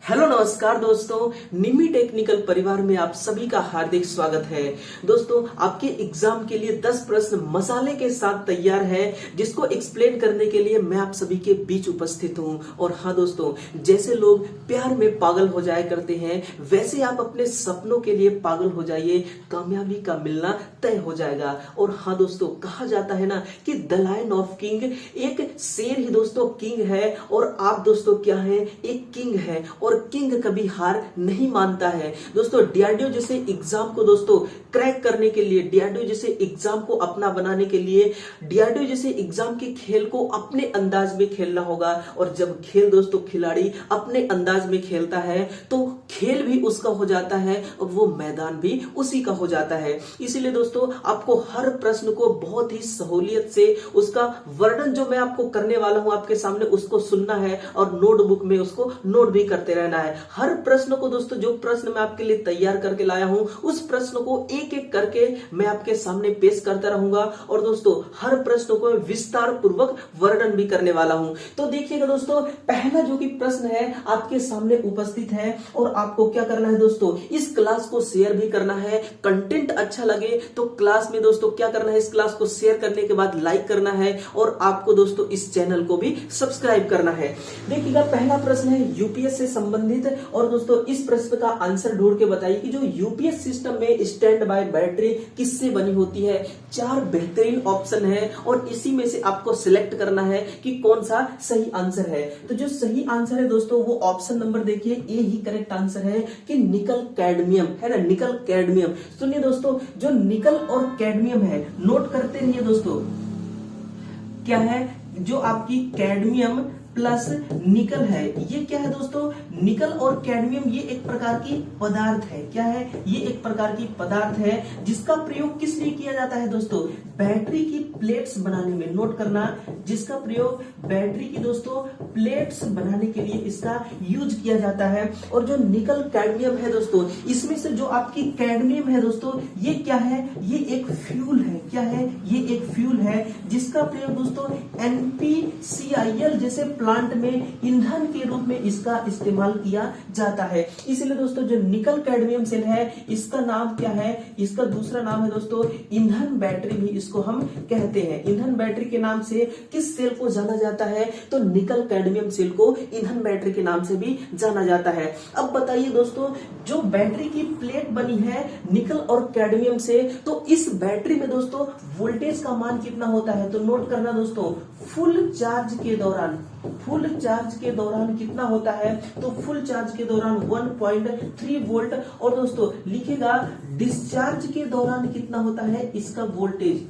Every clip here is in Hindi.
हेलो नमस्कार दोस्तों, निमी टेक्निकल परिवार में आप सभी का हार्दिक स्वागत है। दोस्तों, आपके एग्जाम के लिए 10 प्रश्न मसाले के साथ तैयार है, जिसको एक्सप्लेन करने के लिए मैं आप सभी के बीच उपस्थित हूं। और हाँ दोस्तों, जैसे लोग प्यार में पागल हो जाया करते हैं, वैसे आप अपने सपनों के लिए पागल हो जाइए, कामयाबी का मिलना तय हो जाएगा। और हाँ दोस्तों, कहा जाता है ना कि द लायन ऑफ किंग, एक शेर ही दोस्तों किंग है, और आप दोस्तों क्या है, एक किंग है। और किंग कभी हार नहीं मानता है। दोस्तों, डीआरडीओ जैसे एग्जाम को दोस्तों क्रैक करने के लिए, डीआरडीओ जैसे एग्जाम को अपना बनाने के लिए, डीआरडीओ जैसे एग्जाम के खेल को अपने अंदाज में खेलना होगा। और जब खेल दोस्तों खिलाड़ी अपने अंदाज में खेलता है तो खेल भी उसका हो जाता है और वो मैदान भी उसी का हो जाता है। इसीलिए दोस्तों, आपको हर प्रश्न को बहुत ही सहूलियत से उसका वर्णन जो मैं आपको करने वाला हूं आपके सामने, उसको सुनना है और नोटबुक में उसको नोट भी करते रहना है। हर प्रश्न को दोस्तों, जो प्रश्न मैं आपके लिए तैयार करके लाया हूं, उस प्रश्न को एक एक करके मैं आपके सामने पेश करता रहूंगा। और दोस्तों, हर प्रश्न को विस्तार पूर्वक वर्णन भी करने वाला हूं। तो देखिएगा दोस्तों, पहला जो कि प्रश्न है आपके सामने उपस्थित है, और आपको क्या करना है दोस्तों, इस क्लास को शेयर भी करना है। कंटेंट अच्छा लगे तो क्लास में दोस्तों क्या करना है, इस क्लास को शेयर करने के बाद लाइक करना है, और आपको दोस्तों इस चैनल को भी सब्सक्राइब करना है। देखिएगा, पहला प्रश्न है यूपीएस से संबंधित। और दोस्तों, इस प्रश्न का आंसर ढूंढ के बताइए कि जो यूपीएस सिस्टम में स्टैंड बाय बैटरी किससे बनी होती है। 4 बेहतरीन ऑप्शन है, और इसी में से आपको सिलेक्ट करना है कि कौन सा सही आंसर है। तो जो सही आंसर है दोस्तों, वो ऑप्शन नंबर देखिए, ए ही करेक्ट आंसर है कि निकल कैडमियम है ना, निकल कैडमियम। सुनिए दोस्तों, जो निकल और कैडमियम है, नोट करते रहिए दोस्तों, क्या है, जो आपकी कैडमियम प्लस निकल है, ये क्या है दोस्तों, निकल और कैडमियम ये एक प्रकार की पदार्थ है। क्या है, ये एक प्रकार की पदार्थ है, जिसका प्रयोग किस लिए किया जाता है दोस्तों, बैटरी की प्लेट्स बनाने में। नोट करना, जिसका प्रयोग बैटरी की दोस्तों प्लेट्स बनाने के लिए इसका यूज किया जाता है। और जो निकल कैडमियम है दोस्तों, इसमें से जो आपकी कैडमियम है दोस्तों, ये क्या है, ये एक फ्यूल है। क्या है, ये एक फ्यूल है, जिसका प्रयोग दोस्तों NPCIL जैसे प्लांट में ईंधन के रूप में इसका इस्तेमाल किया जाता है। इसलिए दोस्तों, जो निकल कैडमियम सेल है, इसका नाम क्या है, इसका दूसरा नाम है दोस्तों ईंधन बैटरी, भी इसको हम कहते हैं। ईंधन बैटरी के नाम से किस सेल को जाना जाता है, तो निकल कैडमियम सेल को ईंधन बैटरी के नाम से भी जाना जाता है। अब बताइए दोस्तों, जो बैटरी की प्लेट बनी है निकल और कैडमियम से, तो इस बैटरी में दोस्तों वोल्टेज का मान कितना होता है। तो नोट करना दोस्तों, फुल चार्ज के दौरान, फुल चार्ज के दौरान कितना होता है, तो फुल चार्ज के दौरान 1.3 वोल्ट। और दोस्तों लिखेगा, डिस्चार्ज के दौरान कितना होता है इसका वोल्टेज,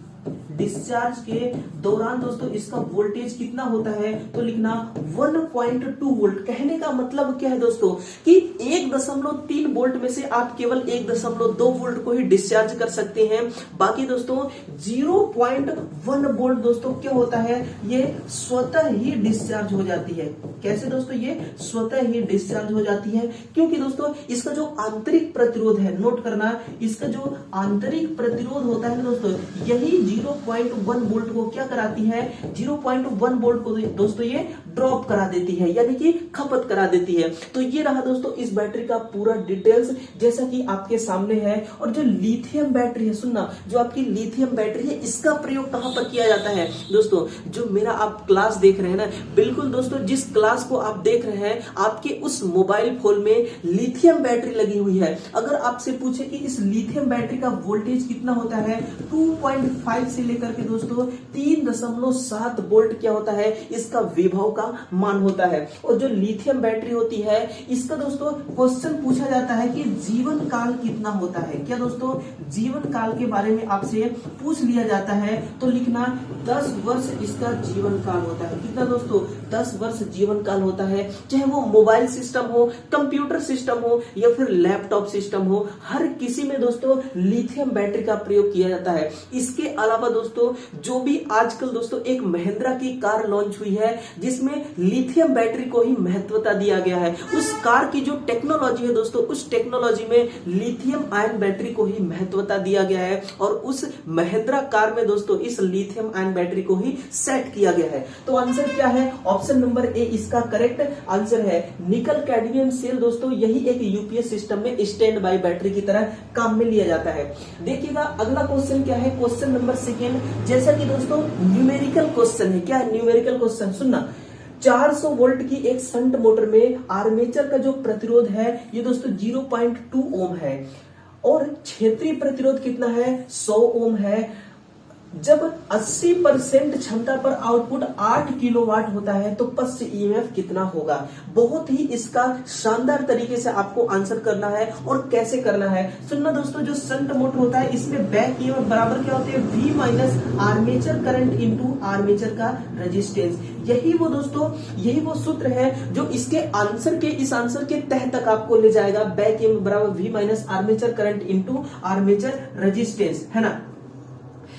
डिस्चार्ज के दौरान दोस्तों इसका वोल्टेज कितना होता है, तो लिखना 1.2 वोल्ट। कहने का मतलब क्या है दोस्तों, कि 1.3 वोल्ट में से आप केवल 1.2 वोल्ट को ही डिस्चार्ज कर सकते हैं। बाकी दोस्तों 0.1 वोल्ट दोस्तों क्या होता है, ये स्वतः ही डिस्चार्ज हो जाती है। कैसे दोस्तों, ये स्वतः ही डिस्चार्ज हो जाती है, क्योंकि दोस्तों इसका जो आंतरिक प्रतिरोध है, नोट करना, इसका जो आंतरिक प्रतिरोध होता है दोस्तों, यही 0.1 वोल्ट को क्या कराती है, 0.1 वोल्ट को दोस्तों ये ड्रॉप करा देती है, यानी कि खपत करा देती है। तो ये रहा दोस्तों इस बैटरी का पूरा डिटेल्स, जैसा कि आपके सामने है। और जो लिथियम बैटरी है, सुनना, जो आपकी लिथियम बैटरी है, इसका प्रयोग कहां पर किया जाता है दोस्तों, जो मेरा आप क्लास देख रहे हैं ना, बिल्कुल दोस्तों जिस क्लास को आप देख रहे हैं, आपके उस मोबाइल फोन में लिथियम बैटरी लगी हुई है। अगर आपसे पूछे कि इस लिथियम बैटरी का वोल्टेज कितना होता है, 2.5 से लेकर के दोस्तों 3.7 वोल्ट क्या होता है, इसका विभव का मान होता है। और जो लिथियम बैटरी होती है, इसका दोस्तों क्वेश्चन पूछा जाता है कि जीवन काल कितना होता है। क्या दोस्तों, जीवन काल के बारे में आपसे पूछ लिया जाता है, तो लिखना 10 वर्ष इसका जीवन काल होता है। कितना दोस्तों, 10 वर्ष जीवन काल होता है। चाहे वो मोबाइल सिस्टम हो, कंप्यूटर सिस्टम हो, या फिर लैपटॉप सिस्टम हो, हर किसी में दोस्तों लिथियम बैटरी का प्रयोग किया जाता है। इसके अलावा दोस्तों जो भी आजकल दोस्तों एक महिंद्रा की कार लॉन्च हुई है जिसमें लिथियम बैटरी को ही महत्वता दिया गया है, उस कार की जो टेक्नोलॉजी है दोस्तों, उस टेक्नोलॉजी में लिथियम आयन बैटरी को ही महत्वता दिया गया है और उस महिंद्रा कार में दोस्तों इस लिथियम आयन बैटरी को ही सेट किया गया है। तो आंसर क्या है? ऑप्शन नंबर ए इसका करेक्ट आंसर है। निकल कैडमियम सेल दोस्तों यही एक यूपीएस सिस्टम में स्टैंड बाय बैटरी की तरह काम में लिया जाता है। देखिएगा अगला क्वेश्चन क्या है, क्वेश्चन नंबर सेकेंड। जैसा कि दोस्तों न्यूमेरिकल क्वेश्चन है, क्या है न्यूमेरिकल क्वेश्चन, सुनना। 400 वोल्ट की एक शंट मोटर में आर्मेचर का जो प्रतिरोध है ये दोस्तों 0.2 ओम है और क्षेत्रीय प्रतिरोध कितना है? 100 ओम है। जब 80% क्षमता पर आउटपुट 8 किलोवाट होता है तो पश्च ईएमएफ कितना होगा? बहुत ही इसका शानदार तरीके से आपको आंसर करना है और कैसे करना है सुनना दोस्तों। जो शंट मोटर होता है इसमें बैक ईएमएफ बराबर क्या होते हैं? V minus armature current into armature का रेजिस्टेंस। यही वो दोस्तों, यही वो सूत्र है जो इसके आंसर के, इस आंसर के तह तक आपको ले जाएगा। बैक ईएमएफ बराबर V minus armature current into armature resistance, है ना।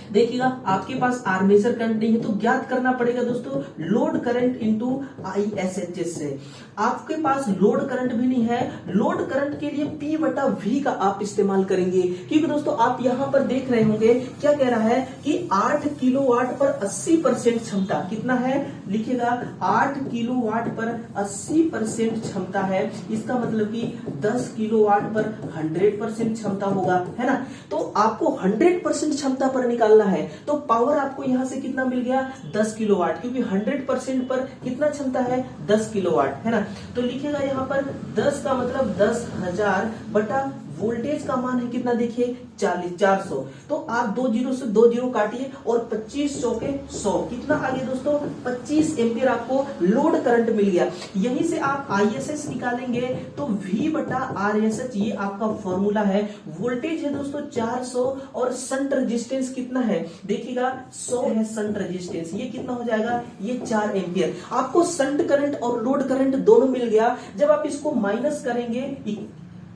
देखिएगा आपके पास आर्मेचर करंट नहीं है तो ज्ञात करना पड़ेगा दोस्तों लोड करंट इंटू ISHS से। आपके पास लोड करंट भी नहीं है, लोड करंट के लिए P/V का आप इस्तेमाल करेंगे क्योंकि दोस्तों आप यहां पर देख रहे होंगे क्या कह रहा है कि 8 किलोवाट पर 80% क्षमता कितना है? लिखिएगा 8 किलोवाट पर 80% क्षमता है, इसका मतलब कि 10 किलोवाट पर 100% क्षमता होगा, है ना। तो आपको 100% क्षमता पर निकालना है तो पावर आपको यहां से कितना मिल गया? 10 किलोवाट, क्योंकि 100% पर कितना क्षमता है? 10 किलोवाट, है ना। तो लिखिएगा यहाँ पर 10 का मतलब 10,000 बटा वोल्टेज का मान है कितना? देखिए 400। तो आप 2 जीरो से 2 जीरो काटिए और 25 चौके 100 कितना आ गया दोस्तों? 25 एम्पियर आपको लोड करंट मिल गया। यहीं से आप ISH निकालेंगे तो V/RSH ये आपका फॉर्मूला है। वोल्टेज है दोस्तों 400 और शंट रेजिस्टेंस कितना है? देखिएगा 100 है शंट रेजिस्टेंस, ये कितना हो जाएगा? ये 4 एम्पियर। आपको शंट करंट और लोड करंट दोनों मिल गया। जब आप इसको माइनस करेंगे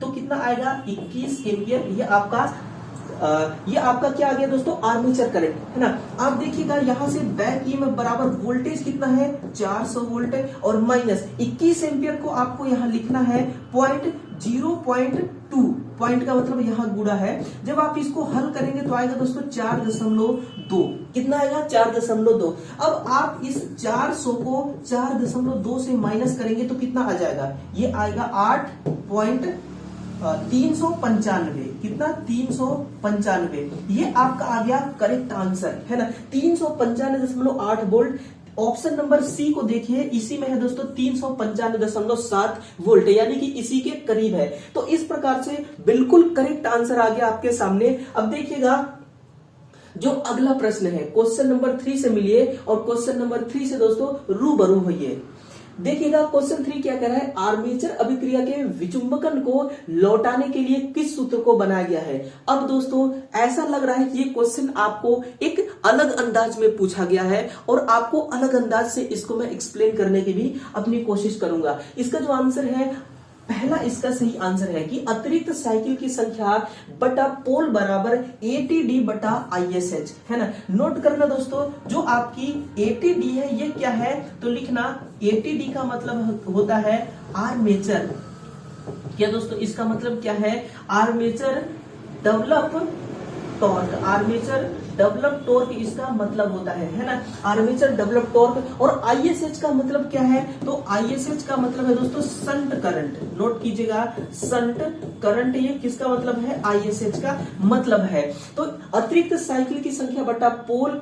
तो कितना आएगा? 21 एम्पियर। ये आपका क्या आ गया दोस्तों? आर्मेचर करंट, है ना। आप देखिएगा यहां से बैक ईएमएफ बराबर वोल्टेज कितना है? 400 वोल्ट और माइनस 21 एम्पियर को आपको यहां लिखना है 0.2। पॉइंट का मतलब यहां गुणा है। जब आप इसको हल करेंगे तो आएगा दोस्तों 4.2। कितना आएगा? 4.2। अब आप इस 400 को 4.2 से माइनस करेंगे तो कितना आ जाएगा? ये आएगा 8.395। कितना? 395। ये आपका आ गया करेक्ट आंसर, है ना। 395.8 वोल्ट। ऑप्शन नंबर सी को देखिए, इसी में है दोस्तों 395.7 वोल्ट, यानी कि इसी के करीब है। तो इस प्रकार से बिल्कुल करेक्ट आंसर आ गया आपके सामने। अब देखिएगा जो अगला प्रश्न है क्वेश्चन नंबर 3 से मिलिए और क्वेश्चन नंबर 3 से दोस्तों रूबरू होइए। देखिएगा क्वेश्चन 3 क्या कह रहा है? आर्मेचर अभिक्रिया के विचुंबकन को लौटाने के लिए किस सूत्र को बनाया गया है? अब दोस्तों ऐसा लग रहा है कि ये क्वेश्चन आपको एक अलग अंदाज में पूछा गया है और आपको अलग अंदाज से इसको मैं एक्सप्लेन करने की भी अपनी कोशिश करूंगा। इसका जो आंसर है, पहला इसका सही आंसर है कि अतिरिक्त साइकिल की संख्या बटा पोल बराबर ATD बटा ISH, है ना। नोट करना दोस्तों, जो आपकी ATD है ये क्या है? तो लिखना ATD का मतलब होता है आर्मेचर। क्या दोस्तों इसका मतलब क्या है? Armature develop torque. Armature develop torque इसका मतलब होता है ना। Armature develop torque. और ISH का मतलब क्या है? तो ISH का मतलब है दोस्तों शंट करंट। नोट कीजिएगा, शंट करंट ये किसका मतलब है? ISH का मतलब है। तो अतिरिक्त साइकिल की संख्या बटा पोल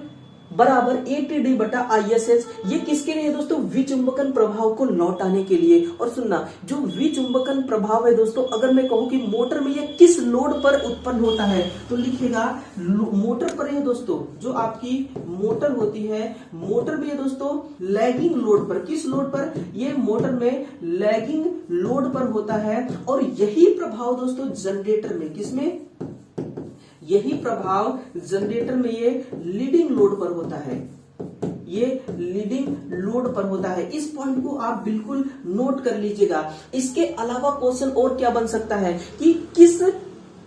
बराबर ATD बटा ISH, ये किसके लिए है दोस्तों? विचुंबकन प्रभाव को लौटाने के लिए। और सुनना, जो विचुंबकन प्रभाव है दोस्तों, अगर मैं कहूं कि मोटर में ये किस लोड पर उत्पन्न होता है तो लिखेगा मोटर पर है दोस्तों। जो आपकी मोटर होती है, मोटर में है दोस्तों लैगिंग लोड पर। किस लोड पर? ये मोटर में लैगिंग लोड पर होता है। और यही प्रभाव दोस्तों जनरेटर में, किसमें? यही प्रभाव जनरेटर में ये लीडिंग लोड पर होता है। ये लीडिंग लोड पर होता है। इस पॉइंट को आप बिल्कुल नोट कर लीजिएगा। इसके अलावा क्वेश्चन और क्या बन सकता है कि किस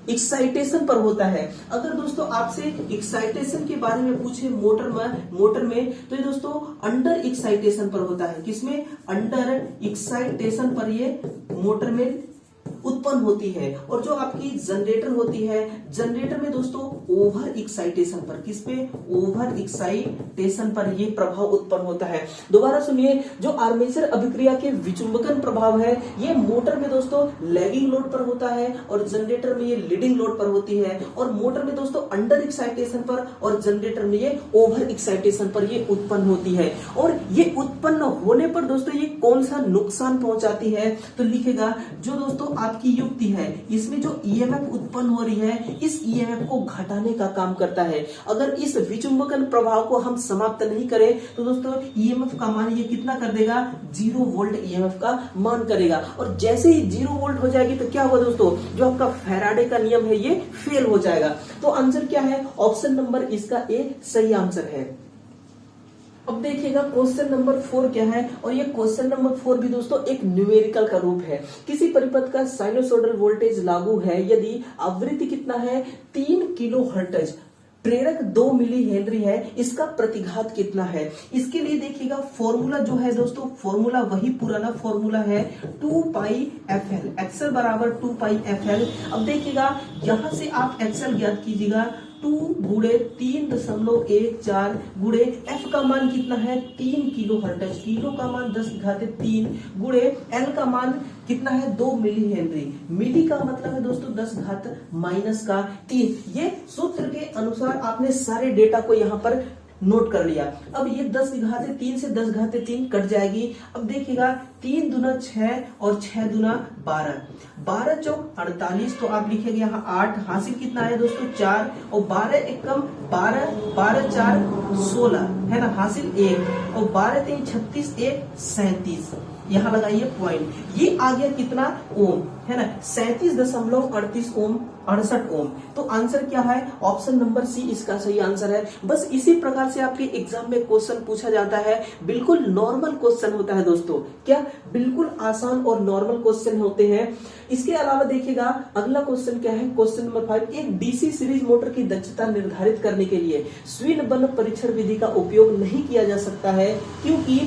एक्साइटेशन पर होता है। अगर दोस्तों आपसे एक्साइटेशन के बारे में पूछे मोटर में तो ये दोस्तों अंडर एक्साइटेशन पर होता है। किसमें? अंडर एक्साइटेशन पर ये मोटर में उत्पन्न होती है। और जो आपकी जनरेटर होती है, जनरेटर में दोस्तों ओवर एक्साइटेशन पर, किस पे? ओवर एक्साइटेशन पर ये प्रभाव उत्पन्न होता है। दोबारा सुनिए, जो आर्मेचर अभिक्रिया के विचुंबकन प्रभाव है ये मोटर में दोस्तों लैगिंग लोड पर होता है और जनरेटर में ये लीडिंग लोड पर होती है। और मोटर में दोस्तों अंडर एक्साइटेशन पर और जनरेटर में ये ओवर एक्साइटेशन पर ये उत्पन्न होती है। और ये उत्पन्न होने पर दोस्तों ये कौन सा नुकसान पहुंचाती है? तो लिखेगा जो दोस्तों आपकी युक्ति है इसमें जो ईएमएफ उत्पन्न हो रही है इस ईएमएफ को घटाने का काम करता है। अगर इस विचुंबकन प्रभाव को हम समाप्त नहीं करें तो दोस्तों ईएमएफ का मान ये कितना कर देगा? 0 वोल्ट ईएमएफ का मान करेगा। और जैसे ही 0 वोल्ट हो जाएगी तो क्या होगा दोस्तों? जो आपका फैराडे का नियम है ये फेल हो जाएगा। तो आंसर क्या है? ऑप्शन नंबर इसका ए सही आंसर है। अब देखिएगा क्वेश्चन नंबर 4 क्या है। और ये क्वेश्चन नंबर 4 भी दोस्तों एक न्यूमेरिकल का रूप है। किसी परिपथ का साइनोसोडल वोल्टेज लागू है यदि आवृत्ति कितना है? 3 किलो हर्ट्ज, प्रेरक 2 मिली हेनरी है, इसका प्रतिघात कितना है? इसके लिए देखिएगा फॉर्मूला जो है दोस्तों, फॉर्मूला वही पुराना फॉर्मूला है 2 पाई एफ एल, एक्सएल बराबर 2 पाई एफ एल। अब देखिएगा यहां से आप एक्सएल ज्ञात कीजिएगा, 2 गुणे 3.14 गुणे एफ का मान कितना है? 3 किलो हर्ट्ज, किलो का मान 10⁻³ गुणे एल का मान कितना है? 2 मिली हेनरी, मिली का मतलब है दोस्तों 10⁻⁻3। ये सूत्र के अनुसार आपने सारे डेटा को यहाँ पर नोट कर लिया। अब ये 10⁻³ से 10⁻³ कट जाएगी। अब देखिएगा 3 दूना 6 और 6 दूना 12, 12 चौक 48, तो आप लिखेंगे यहाँ 8, हासिल कितना है दोस्तों? 4, और 12 एकम 12, 12 4 16 है ना, हासिल 1, और 12 3 36, 1 37, यहाँ लगाइए पॉइंट। ये आ गया कितना? ओम, है ना, 37.38 ओम, 68 ओम। तो आंसर क्या है? ऑप्शन नंबर सी इसका सही आंसर है। बस इसी प्रकार से आपके एग्जाम में क्वेश्चन पूछा जाता है। बिल्कुल नॉर्मल क्वेश्चन होता है दोस्तों, क्या बिल्कुल आसान और नॉर्मल क्वेश्चन होते हैं। इसके अलावा देखिएगा अगला क्वेश्चन क्या है, क्वेश्चन नंबर 5। एक डीसी सीरीज मोटर की दक्षता निर्धारित करने के लिए स्विन बर्न परीक्षण विधि का उपयोग नहीं किया जा सकता है, क्योंकि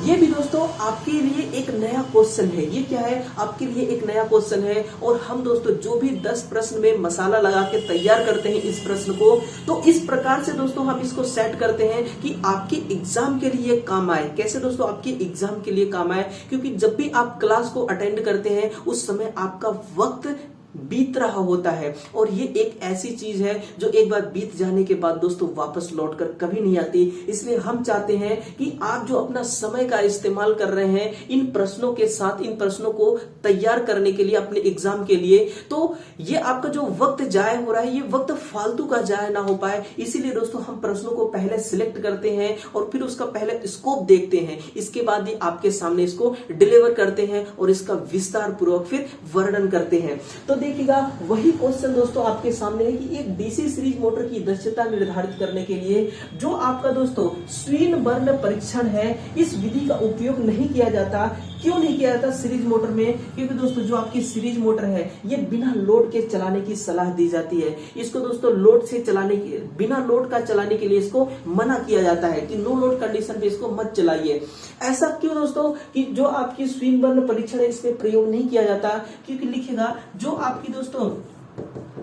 ये भी दोस्तों आपके लिए एक नया क्वेश्चन है। ये क्या है? आपके लिए एक नया क्वेश्चन है। और हम दोस्तों जो भी 10 प्रश्न में मसाला लगा के तैयार करते हैं इस प्रश्न को, तो इस प्रकार से दोस्तों हम इसको सेट करते हैं कि आपके एग्जाम के लिए काम आए। कैसे दोस्तों? आपके एग्जाम के लिए काम आए, क्योंकि जब भी आप क्लास को अटेंड करते हैं उस समय आपका वक्त बीत रहा होता है। और ये एक ऐसी चीज है जो एक बार बीत जाने के बाद दोस्तों वापस लौटकर कभी नहीं आती। इसलिए हम चाहते हैं कि आप जो अपना समय का इस्तेमाल कर रहे हैं इन प्रश्नों के साथ, इन प्रश्नों को तैयार करने के लिए अपने एग्जाम के लिए, तो ये आपका जो वक्त जाया हो रहा है ये वक्त फालतू का जाया ना हो पाए। इसीलिए दोस्तों हम प्रश्नों को पहले सिलेक्ट करते हैं और फिर उसका पहले स्कोप देखते हैं, इसके बाद ही आपके सामने इसको डिलीवर करते हैं और इसका विस्तार पूर्वक फिर वर्णन करते हैं। तो देखिएगा वही क्वेश्चन दोस्तों आपके सामने है कि एक डीसी सीरीज मोटर की दक्षता निर्धारित करने के लिए जो आपका दोस्तों स्विन बर्न परीक्षण है, इस विधि का उपयोग नहीं किया जाता। क्यों नहीं किया जाता सीरीज मोटर में? क्योंकि दोस्तों जो आपकी सीरीज मोटर है ये बिना लोड के चलाने की सलाह दी जाती है। इसको दोस्तों लोड से चलाने की, बिना लोड का चलाने के लिए इसको मना किया जाता है कि नो लोड कंडीशन पे इसको मत चलाइए। ऐसा क्यों दोस्तों कि जो आपकी स्विन बर्न परीक्षण है इसमें प्रयोग नहीं किया जाता? क्योंकि लिखेगा जो आपकी दोस्तों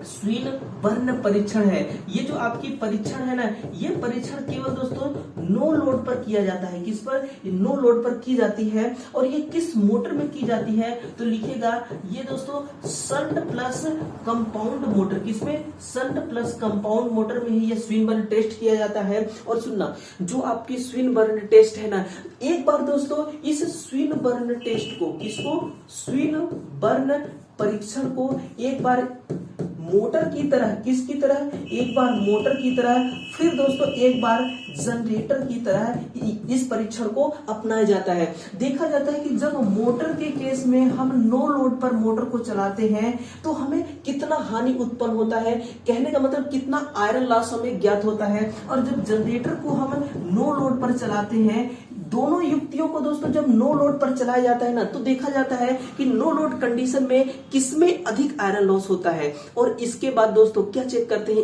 स्विन बर्न परीक्षण है, ये जो आपकी परीक्षण है ना, ये परीक्षण केवल दोस्तों नो लोड पर किया जाता है। किस पर? नो लोड पर की जाती है। और ये किस मोटर में की जाती है? तो लिखेगा ये दोस्तों शंट प्लस कंपाउंड मोटर। किसमें? शंट प्लस कंपाउंड मोटर में ही ये स्विन बर्न टेस्ट किया जाता है। और सुनना, जो आपकी स्विन बर्न टेस्ट है ना, एक बार दोस्तों इस स्विन बर्न टेस्ट को, किसको? स्विन बर्न परीक्षण को एक बार मोटर की तरह, किसकी तरह? एक बार मोटर की तरह, फिर दोस्तों एक बार जनरेटर की तरह इस परीक्षण को अपनाया जाता है। देखा जाता है कि जब मोटर के केस में हम नो लोड पर मोटर को चलाते हैं तो हमें कितना हानि उत्पन्न होता है, कहने का मतलब कितना आयरन लॉस हमें ज्ञात होता है। और जब जनरेटर को हम नो लोड पर चलाते हैं, दोनों युक्तियों को दोस्तों जब नो लोड पर चलाया जाता है ना, तो देखा जाता है कि नो लोड कंडीशन में किसमें अधिक आयरन लॉस होता है। और इसके बाद दोस्तों क्या चेक करते हैं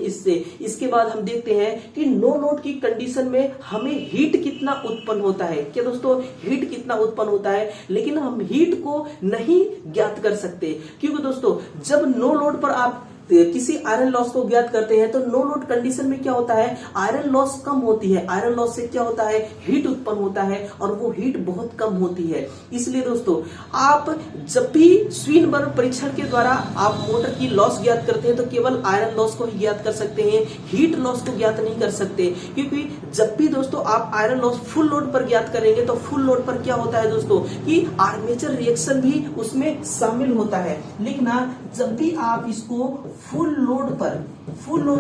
इसके बाद हम देखते हैं कि नो लोड की कंडीशन में हमें हीट कितना उत्पन्न होता है। क्या दोस्तों, हीट कितना उत्पन्न होता है, लेकिन हम हीट को नहीं ज्ञात कर सकते, क्योंकि दोस्तों जब नो लोड पर आप किसी आयरन लॉस को ज्ञात करते हैं तो नो लोड कंडीशन में क्या होता है, आयरन लॉस कम होती है। आयरन लॉस से क्या होता है, हीट उत्पन्न होता है और वो हीट बहुत कम होती है। इसलिए दोस्तों आप जब भी स्वीनबर्ग परीक्षण के द्वारा आप मोटर की लॉस ज्ञात करते हैं तो केवल आयरन लॉस को ही ज्ञात कर सकते हैं, हीट लॉस को ज्ञात नहीं कर सकते। क्योंकि जब भी दोस्तों आप आयरन लॉस फुल लोड पर ज्ञात करेंगे तो फुल लोड पर क्या होता है दोस्तों कि आर्मेचर रिएक्शन भी उसमें शामिल होता है। लेकिन जब भी आप इसको फुल लोड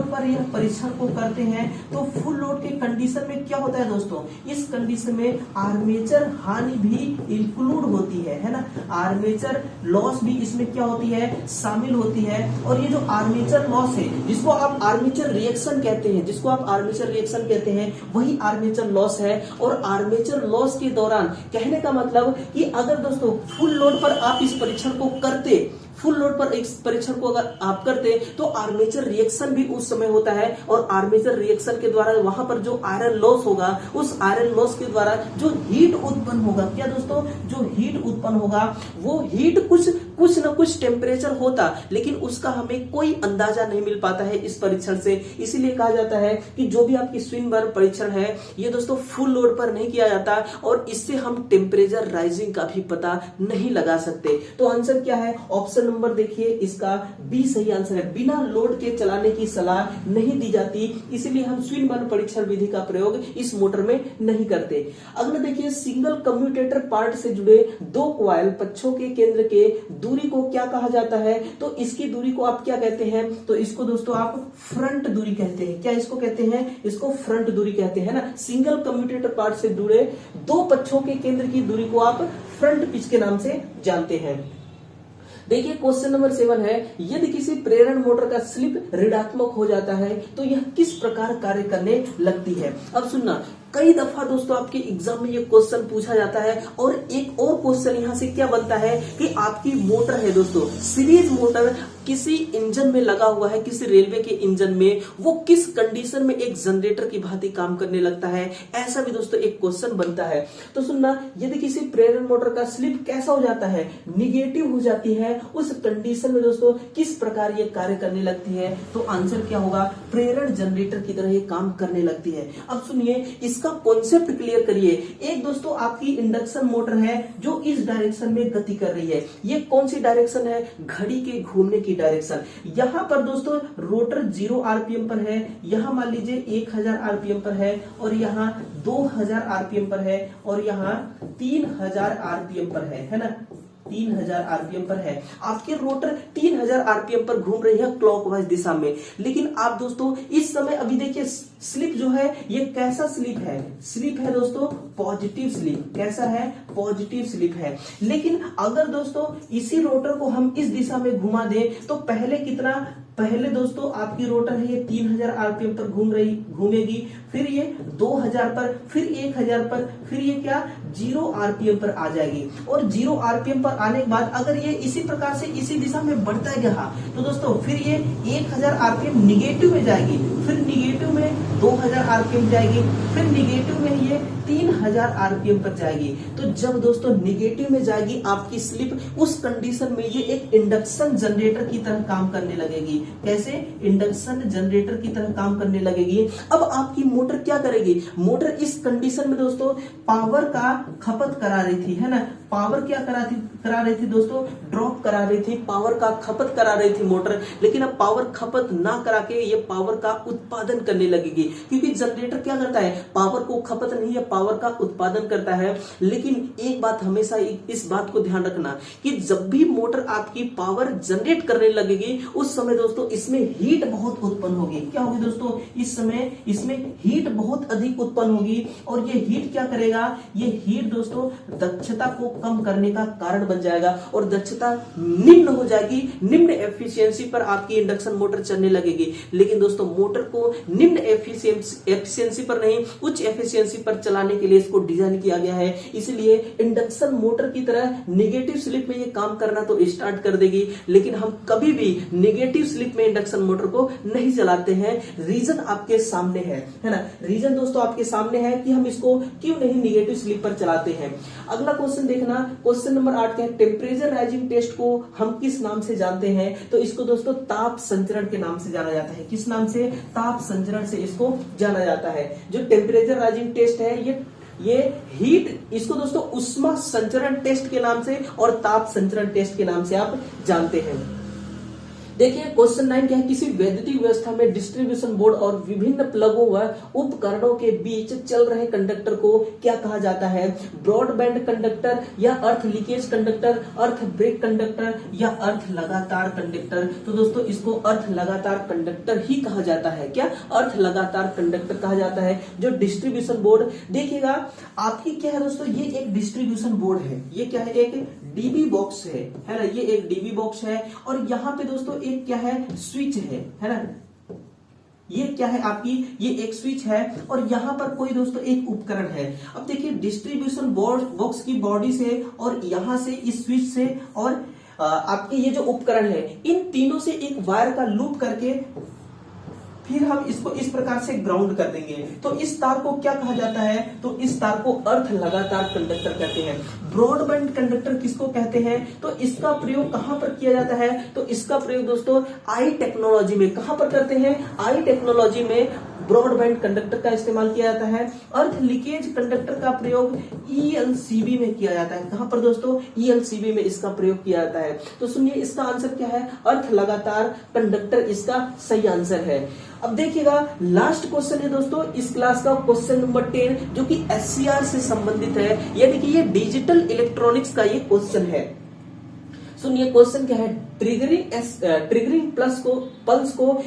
पर यह परीक्षण को करते हैं तो फुल लोड के कंडीशन में क्या होता है दोस्तों, इस कंडीशन में आर्मेचर हानि भी इंक्लूड होती है ना, आर्मेचर लॉस भी इसमें क्या होती है, शामिल होती है। और ये जो आर्मेचर लॉस है जिसको आप आर्मेचर रिएक्शन कहते हैं वही आर्मेचर लॉस है। और आर्मेचर लॉस के दौरान कहने का मतलब कि अगर दोस्तों फुल लोड पर आप इस परीक्षण को करते, फुल लोड पर इस परीक्षण को अगर आप करते तो आर्मेचर रिएक्शन भी उस समय होता है और आर्मेचर रिएक्शन के द्वारा वहां पर जो आयरन लॉस होगा, उस आयरन लॉस के द्वारा जो हीट उत्पन्न होगा, क्या दोस्तों, जो हीट उत्पन्न होगा वो हीट कुछ न कुछ टेम्परेचर होता, लेकिन उसका हमें कोई अंदाजा नहीं मिल पाता है इस परीक्षण से। इसीलिए कहा जाता है कि जो भी आपकी स्वीनबर्ग परीक्षण है ये दोस्तों फुल लोड पर नहीं किया जाता और इससे हम टेम्परेचर राइजिंग का भी पता नहीं लगा सकते। तो आंसर क्या है, ऑप्शन नंबर देखिए इसका बी सही आंसर है। बिना लोड के चलाने की सलाह नहीं दी जाती, इसलिए हम स्वीनबर्ग परीक्षण विधि का प्रयोग इस मोटर में नहीं करते। अगला देखिए, सिंगल कम्यूटेटर पार्ट से जुड़े दो कॉइल पक्षों के केंद्र के दूरी को क्या कहा जाता है, तो इसकी दूरी को आप क्या कहते हैं, तो इसको दोस्तों आप फ्रंट दूरी कहते हैं। क्या इसको कहते हैं, इसको फ्रंट दूरी कहते हैं ना। सिंगल कम्यूटेटर पार्ट से जुड़े दो पक्षों के केंद्र की दूरी को आप फ्रंट पिच के नाम से जानते हैं। देखिए क्वेश्चन नंबर 7 है, यदि किसी प्रेरण मोटर का स्लिप ऋणात्मक हो जाता है तो यह किस प्रकार कार्य करने लगती है। अब सुनना, कई दफा दोस्तों आपके एग्जाम में ये क्वेश्चन पूछा जाता है। और एक और क्वेश्चन यहाँ से क्या बनता है कि आपकी मोटर है दोस्तों, सीरीज मोटर किसी इंजन में लगा हुआ है, किसी रेलवे के इंजन में, वो किस कंडीशन में एक जनरेटर की भांति काम करने लगता है, ऐसा भी दोस्तों एक क्वेश्चन बनता है। तो सुनना, यदि किसी प्रेरण मोटर का स्लिप कैसा हो जाता है, निगेटिव हो जाती है, उस कंडीशन में दोस्तों किस प्रकार ये कार्य करने लगती है, तो आंसर क्या होगा, प्रेरण जनरेटर की तरह ये काम करने लगती है। अब सुनिए, इसका कॉन्सेप्ट क्लियर करिए। एक दोस्तों आपकी इंडक्शन मोटर है जो इस डायरेक्शन में गति कर रही है। ये कौन सी डायरेक्शन है, घड़ी के घूमने की डायरेक्शन। यहां पर दोस्तों रोटर 0 आरपीएम पर है, यहां मान लीजिए 1000 आरपीएम पर है, और यहां 2000 आरपीएम पर है, और यहां 3000 आरपीएम पर है ना, 3000 आरपीएम पर है। आपके रोटर 3000 आरपीएम पर घूम रही है क्लॉकवाइज दिशा में। लेकिन आप दोस्तों इस समय अभी देखिए स्लिप जो है ये कैसा स्लिप है, स्लिप है दोस्तों पॉजिटिव स्लिप। कैसा है, पॉजिटिव स्लिप है। लेकिन अगर दोस्तों इसी रोटर को हम इस दिशा में घुमा दें तो पहले दोस्तों आपकी रोटर है ये 3000 आरपीएम पर घूमेगी, फिर ये 2000 पर, फिर 1000 पर, फिर ये क्या 0 आरपीएम पर आ जाएगी। और 0 आरपीएम पर आने के बाद अगर ये इसी प्रकार से इसी दिशा में बढ़ता गया तो दोस्तों फिर ये 1000 आरपीएम निगेटिव में जाएगी, फिर निगेटिव में 2000 आरपीएम जाएगी, फिर निगेटिव में ये 3000 आरपीएम पर जाएगी। तो जब दोस्तों निगेटिव में जाएगी आपकी स्लिप, उस कंडीशन में ये एक इंडक्शन जनरेटर की तरह काम करने लगेगी। कैसे, इंडक्शन जनरेटर की तरह काम करने लगेगी। अब आपकी मोटर क्या करेगी, मोटर इस कंडीशन में दोस्तों पावर का खपत करा रही थी, है ना। पावर क्या करा रही थी दोस्तों, ड्रॉप करा रही थी, पावर का खपत करा रही थी मोटर। लेकिन अब पावर खपत ना करा के ये पावर का उत्पादन करने लगेगी, क्योंकि जनरेटर क्या करता है, पावर को खपत नहीं है, पावर का उत्पादन करता है। लेकिन एक बात हमेशा इस बात को ध्यान रखना कि जब भी मोटर आपकी पावर जनरेट करने लगेगी उस समय दोस्तों इसमें हीट बहुत उत्पन्न होगी। क्या होगी दोस्तों, इस समय इसमें हीट बहुत अधिक उत्पन्न होगी। और ये हीट क्या करेगा, ये हीट दोस्तों दक्षता को कम करने का कारण बन जाएगा और दक्षता निम्न हो जाएगी, निम्न एफिशिएंसी पर आपकी इंडक्शन मोटर चलने लगेगी। लेकिन दोस्तों मोटर को निम्न एफिशिएंसी पर नहीं, उच्च एफिशिएंसी पर चलाने के लिए इसको डिजाइन किया गया है। इसलिए इंडक्शन मोटर की तरह नेगेटिव स्लिप में ये काम करना तो स्टार्ट कर देगी, लेकिन हम कभी भी नेगेटिव स्लिप में इंडक्शन मोटर को नहीं चलाते हैं। रीजन आपके सामने है ना। रीजन दोस्तों आपके सामने है कि हम इसको क्यों नहीं नेगेटिव स्लिप पर चलाते हैं। अगला क्वेश्चन देखना, क्वेश्चन नंबर 8 का है टेम्परेचर राइजिंग टेस्ट को हम किस नाम से जानते हैं? तो इसको दोस्तों ताप संचरण के नाम से जाना जाता है। किस नाम से? ताप संचरण से इसको जाना जाता है। जो टेम्परेचर राइजिंग टेस्ट है ये हीट, इसको दोस्तों उष्मा संचरण टेस्ट के नाम से और ताप संचरण टेस्ट के नाम से आप जानते हैं। देखिए क्वेश्चन 9 क्या है, किसी वैद्युतिक व्यवस्था में डिस्ट्रीब्यूशन बोर्ड और विभिन्न प्लगों व उपकरणों के बीच चल रहे कंडक्टर को क्या कहा जाता है? ब्रॉडबैंड कंडक्टर या अर्थ लीकेज कंडक्टर, अर्थ ब्रेक कंडक्टर या अर्थ लगातार कंडक्टर? तो दोस्तों इसको अर्थ लगातार कंडक्टर ही कहा जाता है। क्या? अर्थ लगातार कंडक्टर कहा जाता है। जो डिस्ट्रीब्यूशन बोर्ड, देखिएगा आपकी क्या है दोस्तों, ये एक डिस्ट्रीब्यूशन बोर्ड है। ये क्या है? एक डीबी बॉक्स है ना। ये एक डीबी बॉक्स है और यहाँ पे दोस्तों एक क्या है? स्विच है ना। ये क्या है आपकी? ये एक स्विच है और यहाँ पर कोई दोस्तों एक उपकरण है। अब देखिए डिस्ट्रीब्यूशन बोर्ड बॉक्स की बॉडी से और यहाँ से इस स्विच से और आपके ये जो उपकरण है, इन तीनों से एक वायर का लूप करके फिर हम इसको इस प्रकार से ग्राउंड कर देंगे। तो इस तार को क्या कहा जाता है? तो इस तार को अर्थ लगातार कंडक्टर कहते हैं। ब्रॉडबैंड कंडक्टर किसको कहते हैं? तो इसका प्रयोग कहां पर किया जाता है? तो इसका प्रयोग दोस्तों आई टेक्नोलॉजी में कहां पर करते हैं? आई टेक्नोलॉजी में ब्रॉडबैंड कंडक्टर का इस्तेमाल किया जाता है। अर्थ लीकेज कंडक्टर का प्रयोग ईएलसीबी में किया जाता है। कहां पर दोस्तों? ईएलसीबी में इसका प्रयोग किया जाता है। तो सुनिए इसका आंसर क्या है? अर्थ लगातार कंडक्टर इसका सही आंसर है। अब देखिएगा लास्ट क्वेश्चन है दोस्तों इस क्लास का, क्वेश्चन नंबर 10, जो कि एससीआर से संबंधित है, यानी कि ये डिजिटल इलेक्ट्रॉनिक्स का ये क्वेश्चन है। सुनिए क्वेश्चन क्या है, ट्रिगरिंग पल्स को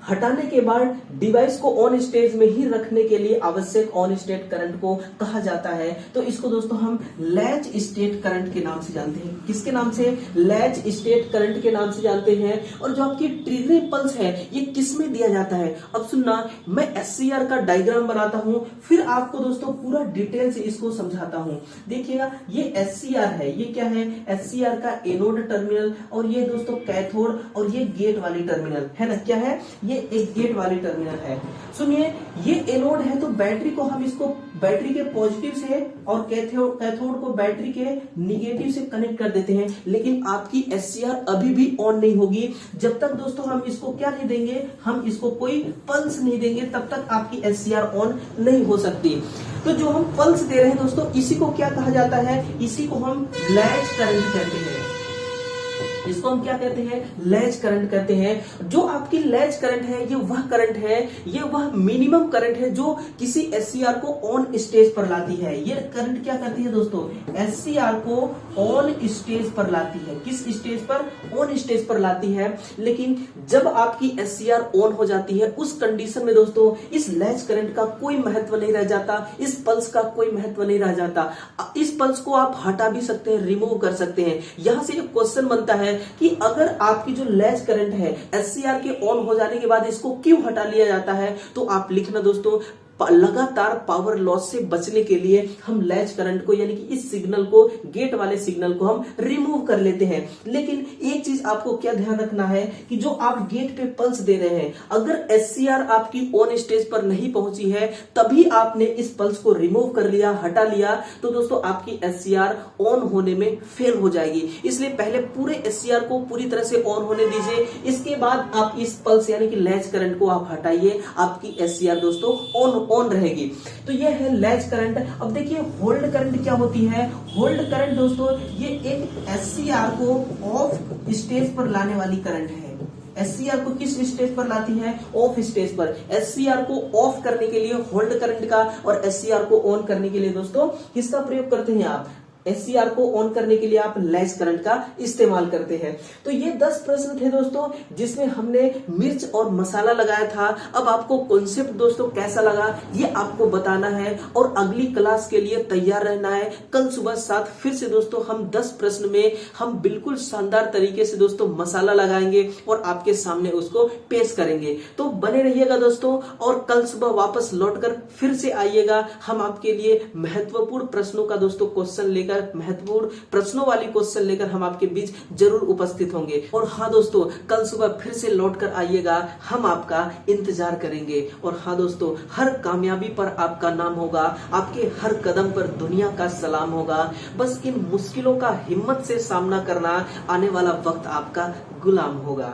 हटाने के बाद डिवाइस को ऑन स्टेज में ही रखने के लिए आवश्यक ऑन स्टेट करंट को कहा जाता है। तो इसको दोस्तों हम लैच स्टेट करंट के नाम से जानते हैं। किसके नाम से? लैच स्टेट करंट के नाम से जानते हैं। और जो आपकी ट्रिगरिंग पल्स है ये किस में दिया जाता है? अब सुनना, मैं एससीआर का डायग्राम बनाता हूं, फिर आपको दोस्तों पूरा डिटेल से इसको समझाता हूं। देखिएगा ये एससीआर है, ये क्या है? एससीआर का एनोड टर्मिनल, और ये दोस्तों कैथोड, और ये गेट वाली टर्मिनल है ना। क्या है? ये एक गेट वाली टर्मिनल है। सुनिए ये एनोड है, तो बैटरी को हम इसको बैटरी के पॉजिटिव से और कैथोड को बैटरी के निगेटिव से कनेक्ट कर देते हैं। लेकिन आपकी एससीआर अभी भी ऑन नहीं होगी जब तक दोस्तों हम इसको क्या नहीं देंगे, हम इसको कोई पल्स नहीं देंगे, तब तक आपकी एससीआर ऑन नहीं हो सकती। तो जो हम पल्स दे रहे हैं दोस्तों, इसी को क्या कहा जाता है? इसी को हम लैच करंट कहते हैं। इसको हम क्या कहते हैं? लैच करंट कहते हैं। जो आपकी लैच करंट है ये वह करंट है, ये वह मिनिमम करंट है जो किसी एससीआर को ऑन स्टेज पर लाती है। ये करंट क्या करती है दोस्तों? एससीआर को ऑन स्टेज पर लाती है। किस स्टेज पर? ऑन स्टेज पर लाती है। लेकिन जब आपकी एससीआर ऑन हो जाती है उस कंडीशन में दोस्तों इस लैच करंट का कोई महत्व नहीं रह जाता, इस पल्स का कोई महत्व नहीं रह जाता। इस पल्स को आप हटा भी सकते हैं, रिमूव कर सकते हैं। यहां से एक क्वेश्चन बनता है कि अगर आपकी जो लैच करंट है एससीआर के ऑन हो जाने के बाद इसको क्यों हटा लिया जाता है, तो आप लिखना दोस्तों लगातार पावर लॉस से बचने के लिए हम लैच करंट को, यानी कि इस सिग्नल को, गेट वाले सिग्नल को हम रिमूव कर लेते हैं। लेकिन एक चीज आपको क्या ध्यान रखना है कि जो आप गेट पे पल्स दे रहे हैं, अगर एससीआर आपकी ऑन स्टेज पर नहीं पहुंची है तभी आपने इस पल्स को रिमूव कर लिया, हटा लिया, तो दोस्तों आपकी एससीआर ऑन होने में फेल हो जाएगी। इसलिए पहले पूरे एससीआर को पूरी तरह से ऑन होने दीजिए, इसके बाद आप इस पल्स यानी कि लैच करंट को आप हटाइए, आपकी एससीआर दोस्तों ऑन रहेगी। तो ये है लैच करंट। अब देखिए होल्ड करंट क्या होती है? होल्ड करंट दोस्तों ये एक एससीआर को ऑफ स्टेज पर लाने वाली करंट है। एससीआर को किस स्टेज पर लाती है? ऑफ स्टेज पर। एससीआर को ऑफ करने के लिए होल्ड करंट का और एससीआर को ऑन करने के लिए दोस्तों किसका प्रयोग करते हैं आप? SCR को ऑन करने के लिए आप लैच करंट का इस्तेमाल करते हैं। तो ये 10 प्रश्न थे दोस्तों, जिसमें हमने मिर्च और मसाला लगाया था। अब आपको कॉन्सेप्ट दोस्तों कैसा लगा ये आपको बताना है और अगली क्लास के लिए तैयार रहना है। कल सुबह 7 फिर से दोस्तों हम 10 प्रश्न में हम बिल्कुल शानदार तरीके से दोस्तों मसाला लगाएंगे और आपके सामने उसको पेश करेंगे। तो बने रहिएगा दोस्तों, और कल सुबह वापस लौटकर फिर से आइएगा। हम आपके लिए महत्वपूर्ण प्रश्नों का दोस्तों क्वेश्चन लेकर, महत्वपूर्ण प्रश्नों वाली क्वेश्चन लेकर हम आपके बीच जरूर उपस्थित होंगे। और हाँ दोस्तों, कल सुबह फिर से लौट कर आइएगा, हम आपका इंतजार करेंगे। और हाँ दोस्तों, हर कामयाबी पर आपका नाम होगा, आपके हर कदम पर दुनिया का सलाम होगा। बस इन मुश्किलों का हिम्मत से सामना करना, आने वाला वक्त आपका गुलाम होगा।